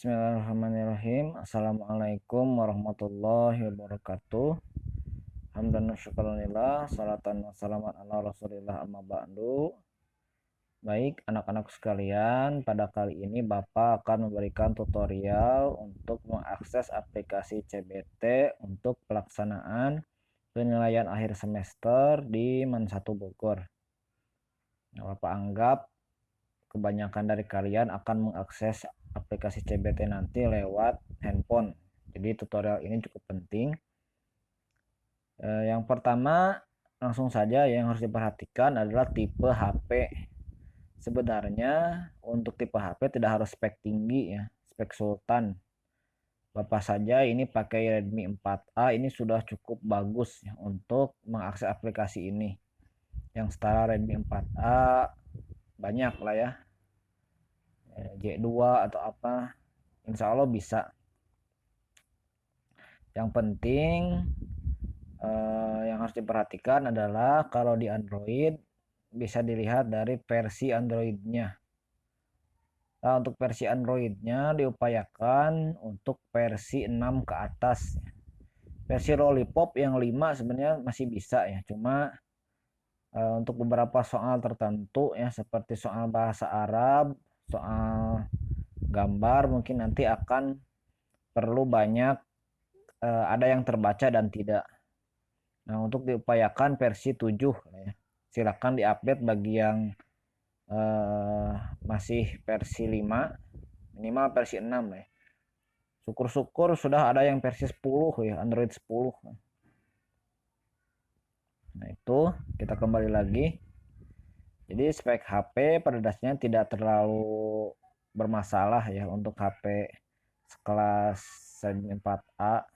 Bismillahirrahmanirrahim. Assalamualaikum warahmatullahi wabarakatuh. Hamdan wa syukurillah, salatan wa salaman ala rasulillah amma ba'du. Baik anak-anak sekalian, pada kali ini Bapak akan memberikan tutorial untuk mengakses aplikasi CBT untuk pelaksanaan penilaian akhir semester di MAN 1 Bogor. Nah, Bapak anggap kebanyakan dari kalian akan mengakses aplikasi CBT nanti lewat handphone. Jadi tutorial ini cukup penting. Yang pertama, langsung saja yang harus diperhatikan adalah tipe HP. Sebenarnya untuk tipe HP tidak harus spek tinggi ya, spek sultan. Bapak saja ini pakai Redmi 4A, ini sudah cukup bagus ya, untuk mengakses aplikasi ini. Yang setara Redmi 4A banyak lah ya, J2 atau apa, insya Allah bisa. Yang penting yang harus diperhatikan adalah kalau di Android bisa dilihat dari versi Androidnya. Nah, untuk versi Androidnya diupayakan untuk versi 6 ke atas. Versi Lollipop yang 5 sebenarnya masih bisa ya, cuma untuk beberapa soal tertentu ya, seperti soal bahasa Arab, soal gambar, mungkin nanti akan perlu banyak ada yang terbaca dan tidak. Nah, untuk diupayakan versi 7 ya. Silakan diupdate bagi yang masih versi 5, minimal versi 6 ya. Syukur-syukur sudah ada yang versi 10 ya, Android 10. Nah, itu kita kembali lagi. Jadi spek HP pada dasarnya tidak terlalu bermasalah ya untuk HP sekelas Redmi 4A.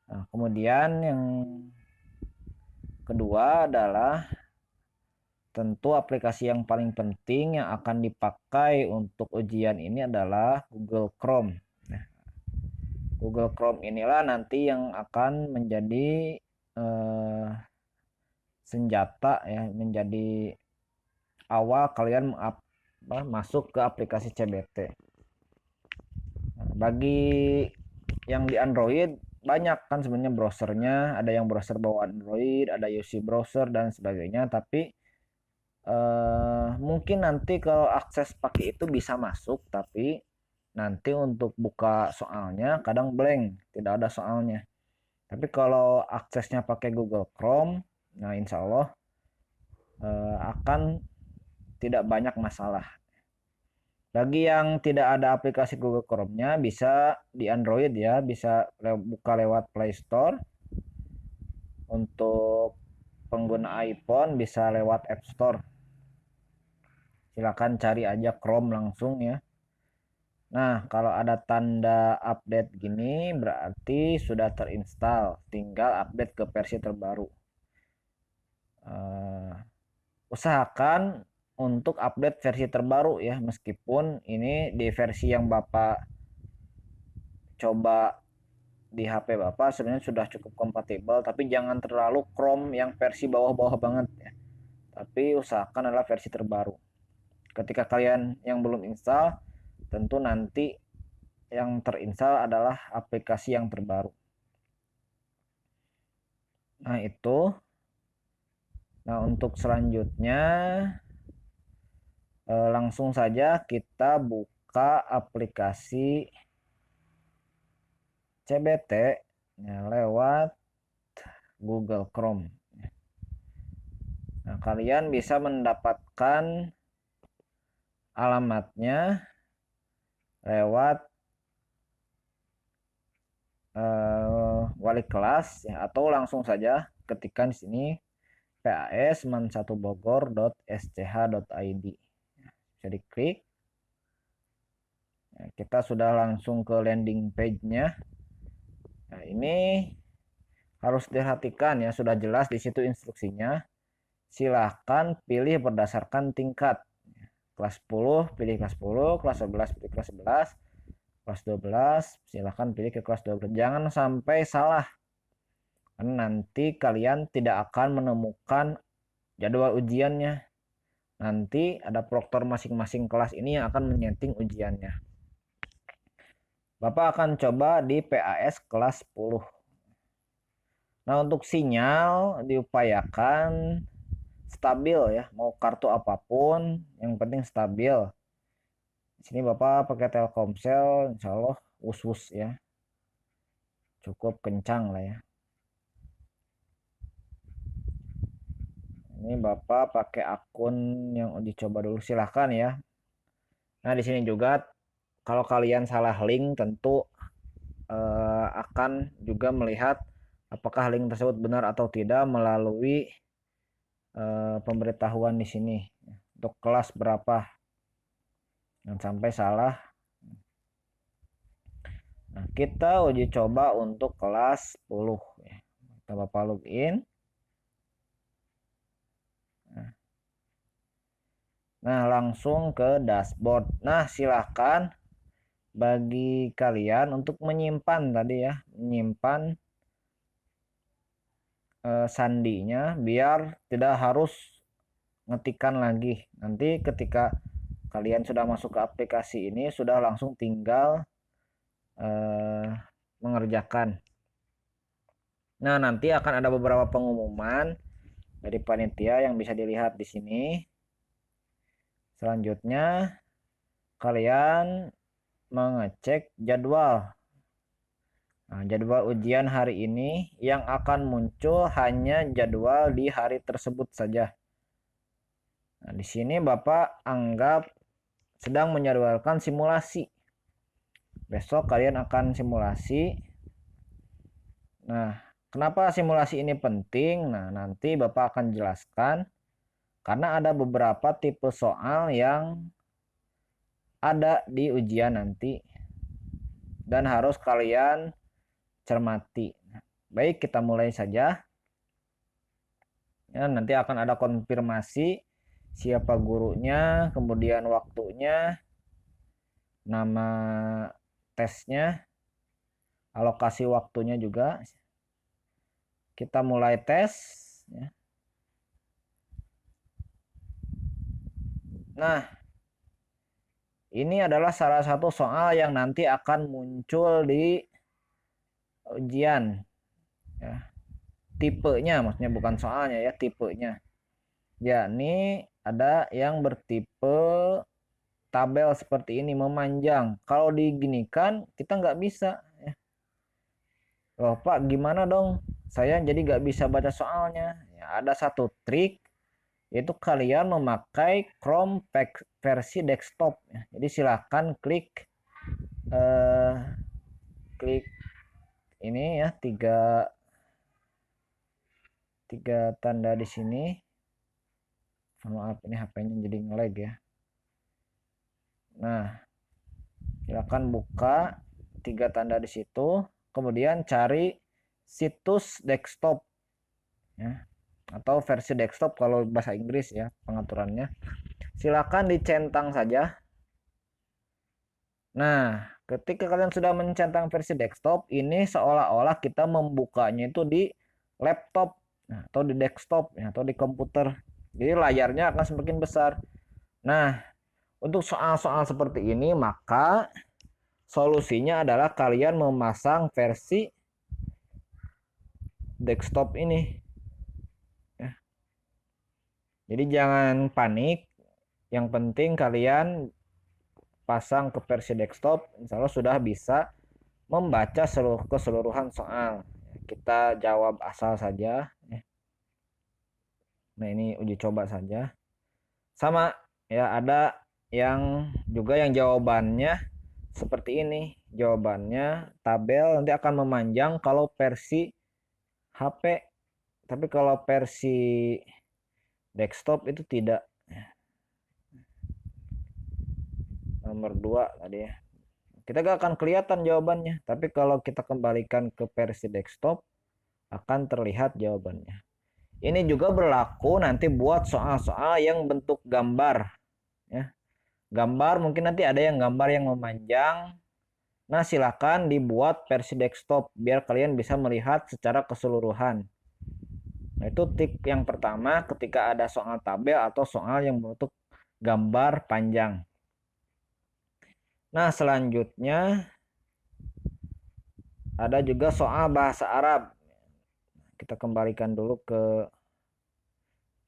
Nah, kemudian yang kedua adalah tentu aplikasi yang paling penting yang akan dipakai untuk ujian ini adalah Google Chrome. Nah, Google Chrome inilah nanti yang akan menjadi senjata ya, menjadi awal kalian masuk ke aplikasi CBT. Nah, bagi yang di Android banyak kan sebenarnya browsernya, ada yang browser bawaan Android, ada UC browser dan sebagainya, tapi mungkin nanti kalau akses pakai itu bisa masuk, tapi nanti untuk buka soalnya kadang blank, tidak ada soalnya. Tapi kalau aksesnya pakai Google Chrome, nah insya Allah akan tidak banyak masalah. Bagi yang tidak ada aplikasi Google Chrome-nya, bisa di Android ya, bisa buka lewat Play Store. Untuk pengguna iPhone bisa lewat App Store. Silakan cari aja Chrome langsung ya. Nah, kalau ada tanda update gini berarti sudah terinstall, tinggal update ke versi terbaru. Usahakan untuk update versi terbaru ya, meskipun ini di versi yang Bapak coba di HP Bapak sebenarnya sudah cukup kompatibel, tapi jangan terlalu Chrome yang versi bawah-bawah banget ya. Tapi usahakan adalah versi terbaru. Ketika kalian yang belum install, tentu nanti yang terinstall adalah aplikasi yang terbaru. Nah, itu. Nah, untuk selanjutnya langsung saja kita buka aplikasi CBT ya, lewat Google Chrome. Nah, kalian bisa mendapatkan alamatnya lewat wali kelas ya, atau langsung saja ketikkan di sini pas man1bogor.sch.id. Bisa diklik. Nah, kita sudah langsung ke landing page-nya. Nah, ini harus diperhatikan ya, sudah jelas di situ instruksinya. Silahkan pilih berdasarkan tingkat. Kelas 10 pilih kelas 10, kelas 11 pilih kelas 11, kelas 12 silahkan pilih ke kelas 12. Jangan sampai salah, karena nanti kalian tidak akan menemukan jadwal ujiannya. Nanti ada proktor masing-masing kelas ini yang akan menyeting ujiannya. Bapak akan coba di PAS kelas 10. Nah, untuk sinyal diupayakan stabil ya, mau kartu apapun yang penting stabil. Di sini Bapak pakai Telkomsel, insya Allah wus-wus ya, cukup kencang lah ya. Ini Bapak pakai akun yang dicoba dulu, silahkan ya. Nah, di sini juga kalau kalian salah link tentu akan juga melihat apakah link tersebut benar atau tidak melalui pemberitahuan di sini untuk kelas berapa, jangan sampai salah. Nah, kita uji coba untuk kelas 10 ya. Kita Bapak login. Nah, langsung ke dashboard. Nah, silahkan bagi kalian untuk menyimpan tadi ya, menyimpan sandinya biar tidak harus ngetikkan lagi. Nanti ketika kalian sudah masuk ke aplikasi ini sudah langsung tinggal mengerjakan. Nah, nanti akan ada beberapa pengumuman dari panitia yang bisa dilihat di sini. Selanjutnya kalian mengecek jadwal. Nah, jadwal ujian hari ini yang akan muncul hanya jadwal di hari tersebut saja. Nah, di sini Bapak anggap sedang menjadwalkan simulasi. Besok kalian akan simulasi. Nah, kenapa simulasi ini penting? Nah, nanti Bapak akan jelaskan. Karena ada beberapa tipe soal yang ada di ujian nanti. Dan harus kalian cermati. Baik, kita mulai saja. Ya, nanti akan ada konfirmasi siapa gurunya, kemudian waktunya, nama tesnya, alokasi waktunya juga. Kita mulai tes. Ya. Nah, ini adalah salah satu soal yang nanti akan muncul di ujian. Ya. Tipenya, maksudnya bukan soalnya ya, tipenya. Yakni ada yang bertipe tabel seperti ini, memanjang. Kalau diginikan, kita nggak bisa. Ya. Loh Pak, gimana dong? Saya jadi nggak bisa baca soalnya. Ya, ada satu trik, yaitu kalian memakai Chrome versi desktop. Ya. Jadi silakan klik klik ini ya, tiga tanda di sini. Maaf, ini HP-nya jadi nge-lag ya. Nah, silakan buka tiga tanda di situ, kemudian cari situs desktop ya, atau versi desktop kalau bahasa Inggris ya pengaturannya. Silakan dicentang saja. Nah, ketika kalian sudah mencentang versi desktop, ini seolah-olah kita membukanya itu di laptop atau di desktop ya, atau di komputer. Jadi layarnya akan semakin besar. Nah, untuk soal-soal seperti ini maka solusinya adalah kalian memasang versi desktop ini. Ya. Jadi jangan panik. Yang penting kalian pasang ke versi desktop, insya Allah sudah bisa membaca keseluruhan soal. Kita jawab asal saja. Nah, ini uji coba saja. Sama ya, ada yang juga yang jawabannya seperti ini. Jawabannya tabel nanti akan memanjang kalau versi HP. Tapi kalau versi desktop itu tidak. Nomor 2 tadi ya. Kita gak akan kelihatan jawabannya. Tapi kalau kita kembalikan ke versi desktop akan terlihat jawabannya. Ini juga berlaku nanti buat soal-soal yang bentuk gambar. Ya. Gambar mungkin nanti ada yang gambar yang memanjang. Nah, silakan dibuat versi desktop biar kalian bisa melihat secara keseluruhan. Nah, itu tip yang pertama ketika ada soal tabel atau soal yang bentuk gambar panjang. Nah, selanjutnya Ada juga soal bahasa Arab. Kita kembalikan dulu ke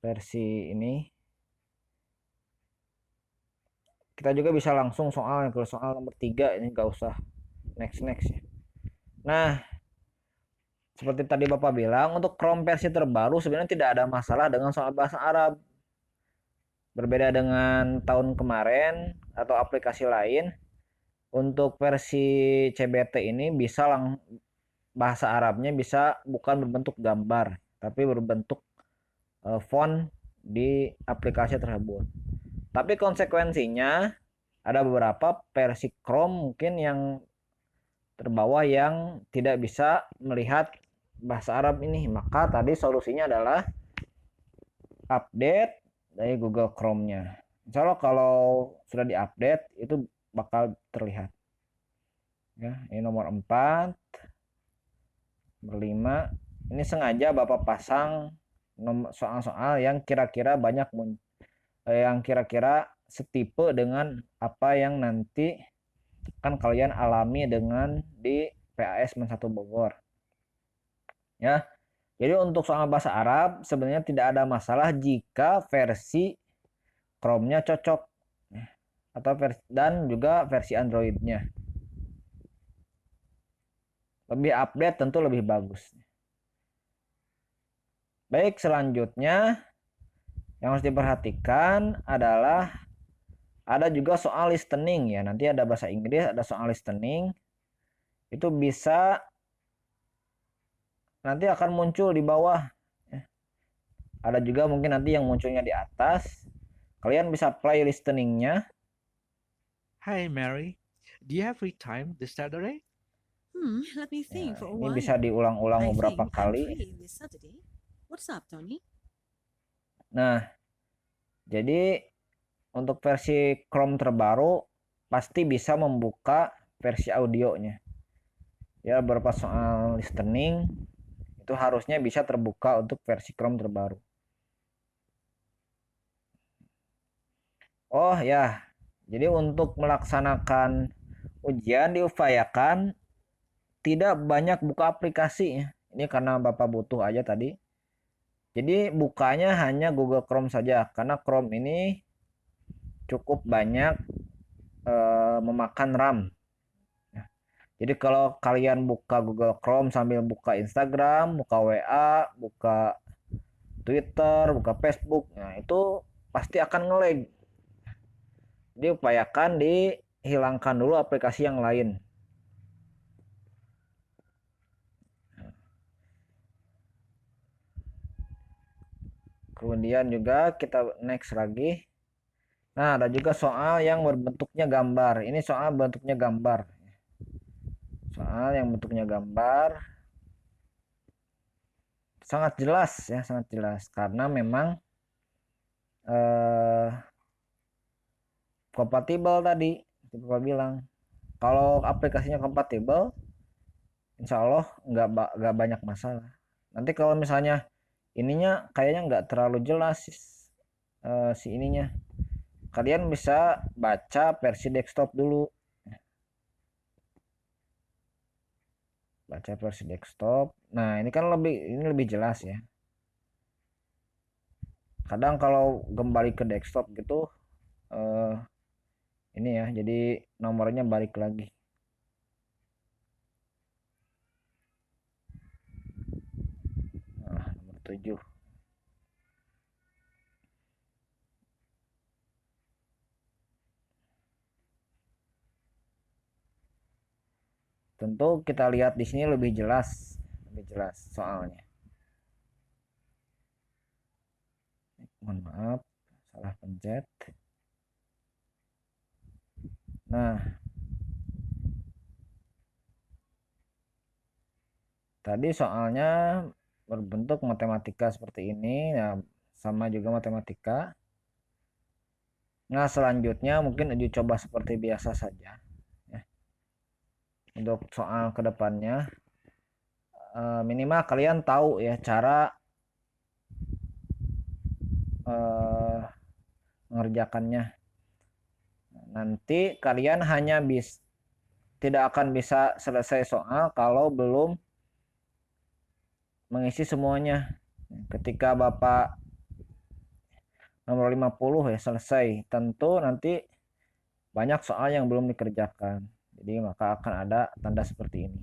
versi ini. Kita juga bisa langsung soal ke soal nomor 3, ini nggak usah next ya. Nah, seperti tadi Bapak bilang, untuk Chrome versi terbaru sebenarnya tidak ada masalah dengan soal bahasa Arab. Berbeda dengan tahun kemarin atau aplikasi lain, untuk versi CBT ini bisa bahasa Arabnya bisa bukan berbentuk gambar, tapi berbentuk font di aplikasi tersebut. Tapi konsekuensinya ada beberapa versi Chrome mungkin yang terbawah yang tidak bisa melihat bahasa Arab ini. Maka tadi solusinya adalah update dari Google Chrome-nya. Insya Allah kalau sudah diupdate itu bakal terlihat. Ya, ini nomor 4, nomor 5. Ini sengaja Bapak pasang soal-soal yang kira-kira yang kira-kira setipe dengan apa yang nanti kan kalian alami dengan di PAS Men 1 Bogor. Ya. Jadi untuk soal bahasa Arab sebenarnya tidak ada masalah jika versi Chrome-nya cocok atau dan juga versi Android-nya. Lebih update tentu lebih bagus. Baik, selanjutnya yang harus diperhatikan adalah ada juga soal listening ya. Nanti ada bahasa Inggris, ada soal listening. Itu bisa nanti akan muncul di bawah. Ada juga mungkin nanti yang munculnya di atas. Kalian bisa play listeningnya. Hi, Mary. Do you have free time this Saturday? Let me think for a Ini bisa while. diulang-ulang I beberapa think I'm kali. free this Saturday. What's up, Tony? Nah, jadi untuk versi Chrome terbaru pasti bisa membuka versi audionya. Ya, beberapa soal listening itu harusnya bisa terbuka untuk versi Chrome terbaru. Oh ya, jadi untuk melaksanakan ujian diupayakan tidak banyak buka aplikasi. Ini karena Bapak butuh aja tadi. Jadi bukanya hanya Google Chrome saja karena Chrome ini cukup banyak memakan RAM. Jadi kalau kalian buka Google Chrome sambil buka Instagram, buka WA, buka Twitter, buka Facebook, nah itu pasti akan nge-lag. Jadi upayakan dihilangkan dulu aplikasi yang lain. Kemudian juga kita next lagi. Nah, ada juga soal yang berbentuknya gambar. Ini soal bentuknya gambar. Soal yang bentuknya gambar sangat jelas ya, sangat jelas karena memang kompatibel tadi Bapak bilang. Kalau aplikasinya kompatibel, insya Allah nggak banyak masalah. Nanti kalau misalnya ininya kayaknya nggak terlalu jelas si ininya, kalian bisa baca versi desktop dulu. Baca versi desktop. Nah, ini kan lebih jelas ya. Kadang kalau kembali ke desktop gitu ini ya, jadi nomornya balik lagi. Nah, nomor 7. Tentu kita lihat di sini lebih jelas soalnya. Mohon maaf, salah pencet. Nah, tadi soalnya berbentuk matematika seperti ini, ya sama juga matematika. Nah, selanjutnya mungkin uji coba seperti biasa saja. Ya. Untuk soal kedepannya, minimal kalian tahu ya cara mengerjakannya. Nanti kalian hanya tidak akan bisa selesai soal kalau belum mengisi semuanya. Ketika Bapak nomor 50 ya selesai, tentu nanti banyak soal yang belum dikerjakan. Jadi maka akan ada tanda seperti ini.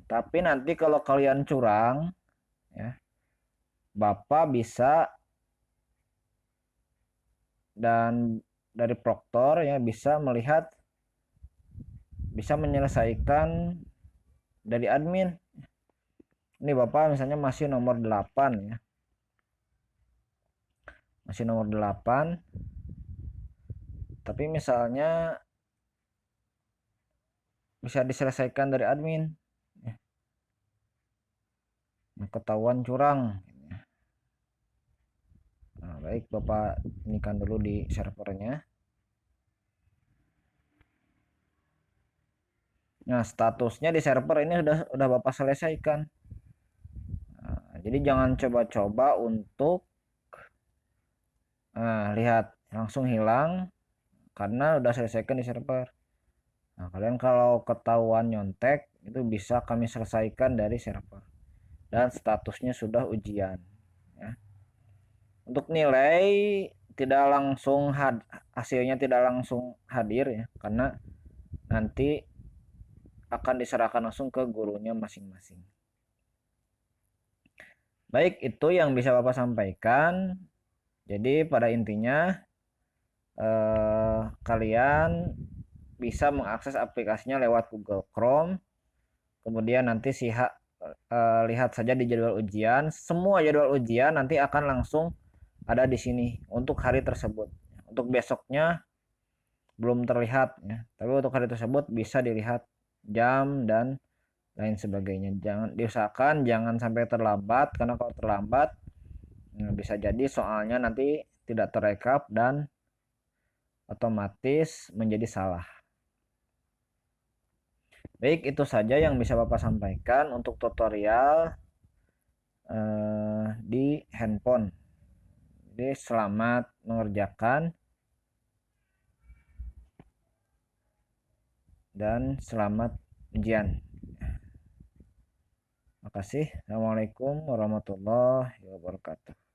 Tapi nanti kalau kalian curang, ya, Bapak bisa dan dari proktor ya bisa melihat, bisa menyelesaikan dari admin. Ini Bapak misalnya masih nomor 8 ya. Masih nomor 8. Tapi misalnya bisa diselesaikan dari admin. Nah, ketahuan curang. Nah, baik, Bapak inikan dulu di servernya. Nah, statusnya di server ini udah Bapak selesaikan. Nah, jadi jangan coba-coba untuk lihat langsung hilang karena udah selesaikan di server. Nah, kalian kalau ketahuan nyontek itu bisa kami selesaikan dari server dan statusnya sudah ujian ya. Untuk nilai tidak langsung hasilnya tidak langsung hadir ya, karena nanti akan diserahkan langsung ke gurunya masing-masing. Baik, itu yang bisa Bapak sampaikan. Jadi pada intinya kalian bisa mengakses aplikasinya lewat Google Chrome. Kemudian nanti lihat saja di jadwal ujian. Semua jadwal ujian nanti akan langsung ada di sini untuk hari tersebut. Untuk besoknya belum terlihat ya. Tapi untuk hari tersebut bisa dilihat jam dan lain sebagainya. Jangan diusahakan jangan sampai terlambat, karena kalau terlambat bisa jadi soalnya nanti tidak terekap dan otomatis menjadi salah. Baik, itu saja yang bisa Bapak sampaikan untuk tutorial di handphone. Jadi selamat mengerjakan dan selamat ujian. Terima kasih. Assalamualaikum warahmatullahi wabarakatuh.